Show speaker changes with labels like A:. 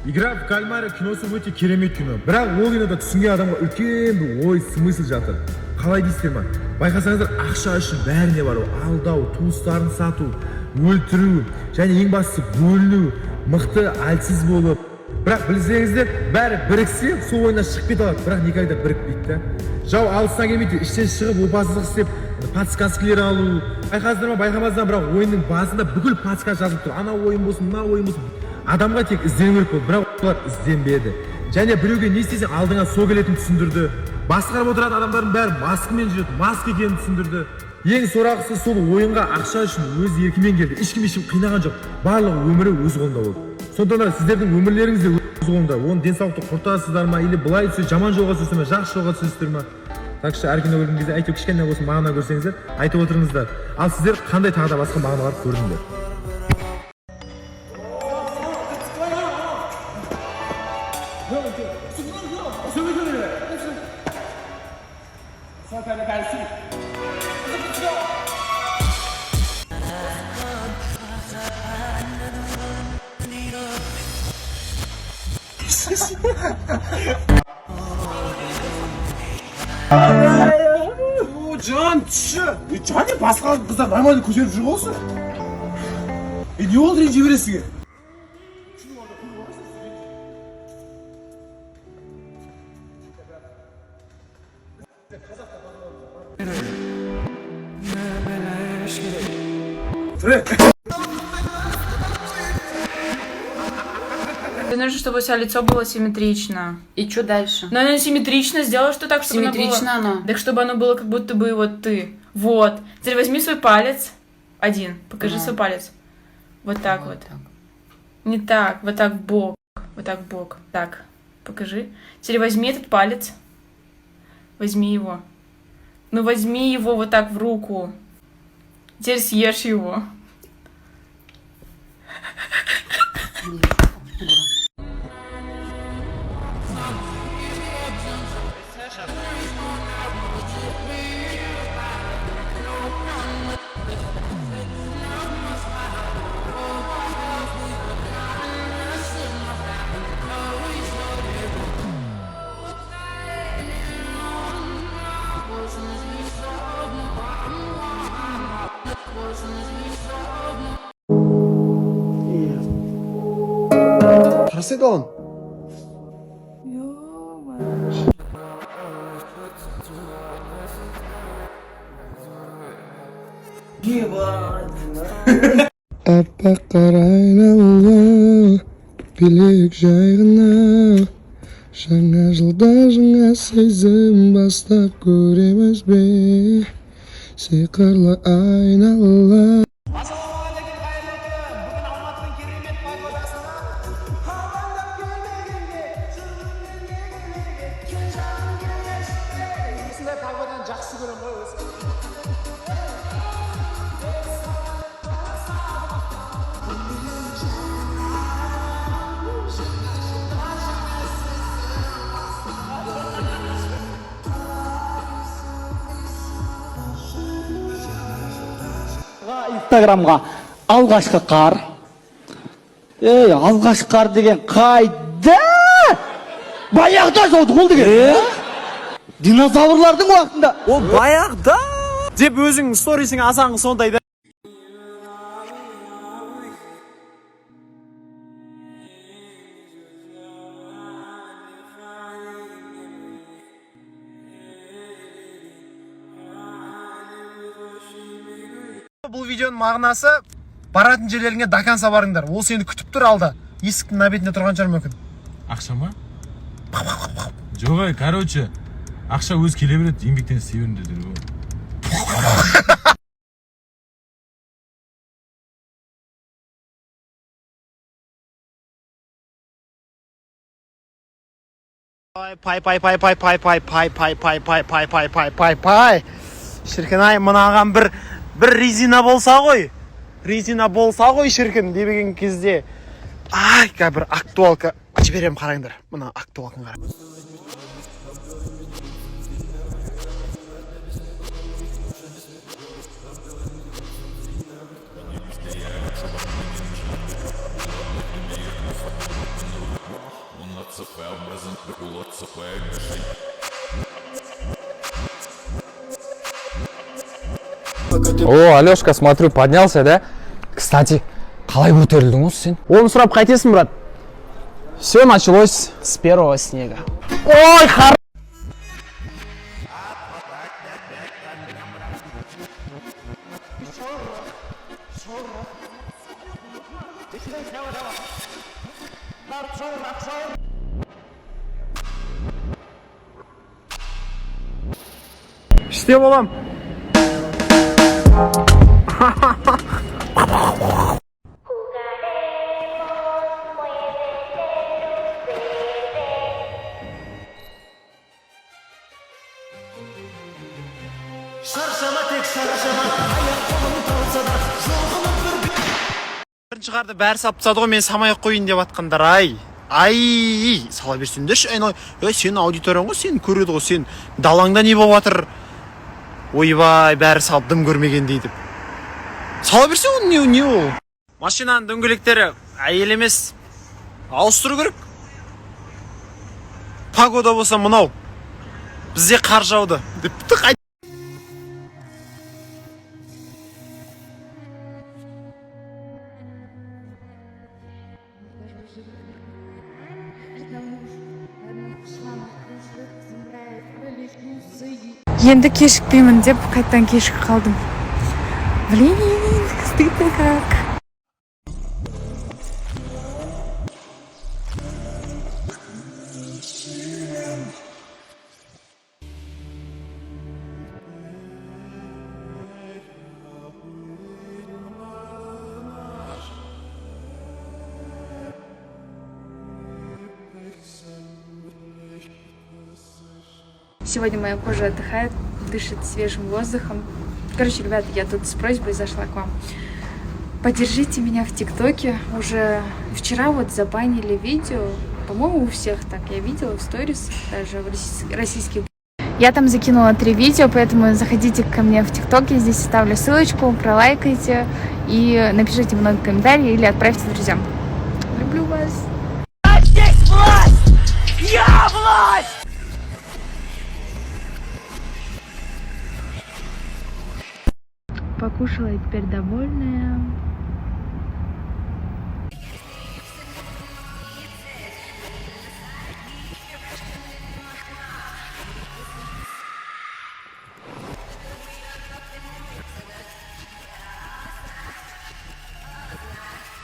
A: Игра в кальмара киносы өте керемет кино. Бірақ ол кинода түсінген адамға үлкен бір ой смысл жатыр. Қалай дейсіздер ма? Байқасаңыздар, ақша үшін бәріне бар. Алдау, туыстарын сату, өлтіру, және ең бастысы бөліну, мықты, әлсіз болып. Бірақ білсеңіздер, бәрі біріксе, сол ойынан шығып кете алады. Бірақ никогда бірікпейді да. Жау алыстан келмейді, іштен шығып опасыздық істеп, подсказкалар алу. Байқасыздар ма, байқамасыздар, бірақ ойынның басында бүкіл подсказка жазылып тұр. Ана ойын болсын, мына ойын болсын. Адамға тек іздену керек болды, бірақ олар ізденбеді. Және біреуге не істесең алдыңа сол келетінін түсіндірді. Басқарып отыратын адамдардың бәрі маскамен жүреді, маска екенін түсіндірді. Ең сорақысы сол ойынға ақша үшін өз еркімен келді. Ешкім қинаған жоқ. Барлығы өмірі өз қолында болды. Сондықтан да сіздердің өмірлеріңіз де өз қолында. Оны денсаулықты құртасыздар ма, или былай түссе жаман жолға түсесіздер ме, жақсы жолға түсесіздер ме? Так что әр кино көрген кезде әйтеуір кішкене болсын мағына көрсеңіздер, айтып отырыңыздар. Ал сіздер қандай тағы да басқа мағыналар көрдіңдер?
B: Can түсі. Және басқа қыздар нормально көтеріп жүр болсын. Не болды ренжи бересің?
C: Мне нужно, чтобы у тебя лицо было симметрично.
D: И что дальше?
C: Но оно симметрично, сделала, что так, чтобы
D: Симметрично
C: оно было...
D: оно?
C: Так, чтобы оно было как будто бы вот ты. Вот. Теперь возьми свой палец. Один. Покажи свой палец. Вот так вот.
D: Так.
C: Не так. Вот так в бок. Вот так в бок. Так. Покажи. Теперь возьми этот палец. Возьми его. Ну возьми его вот так в руку. Теперь съешь его.
B: Қарасайды оған.
E: Аппақ қар айналып билік жайғына, жаңа жылда жаңа сезім бастап көреміз бе, сиқырлы айналып.
F: Инстаграмға алғашқы қар. Алғашқы қар деген қайда? Баяғыда жауды ол деген. Динозаврлардың уақытында.
B: Ол баяғыда деп өзің сторисіңе асаңғы сондайда. Бұл видеоның мағынасы баратын жерлеріңе даканса барыңдар. Ол сені күтіп тұр алда. Есіктің набетінде тұрған шығар мүмкін.
A: Ақша ма? Жоқ, короче, ақша өз келе береді, еңбектен істей беріңдер деді ғой.
B: Пай. Шіркін-ай, мынаған бір резина болса ғой. Резина болса ғой шіркін дебеген кезде. Ай, бір актуалка жіберем, қараңдар. Мына актуалканы қара.
D: О, Алешка, смотрю, поднялся, да? Кстати, қалай көтерілдің осы сен?
B: Оны сұрап қайтесің, брат? Все началось с первого снега. Ой, İşte babam. Бірінші қарды бәрі салып тастады ғой, мен самай қойын деп атқандар. Ай, сала берсеңдерші. Сен аудиторияң ғой, сен көреді ғой, сен далаңда не болып жатыр? Ойбай, бәрі салып дым көрмеген дейді. Сала берсе ол не ол? Машинаның дөңгелектері әйел емес, ауыстыру керек. Погода болса мынау. Бізде қар жауды.
G: Енді кешікпеймін деп қайттан кешігіп қалдым. Блин, стыдно как. Сегодня моя кожа отдыхает, дышит свежим воздухом. Короче, ребята, я тут с просьбой зашла к вам. Поддержите меня в ТикТоке. Уже вчера вот забанили видео. По-моему, у всех так. Я видела в сторис, даже в российских. Я там закинула 3 видео, поэтому заходите ко мне в ТикТок. Я здесь оставлю ссылочку, пролайкайте и напишите много комментариев или отправьте друзьям. Люблю вас. Здесь власть! Я власть! Покушала и теперь довольная.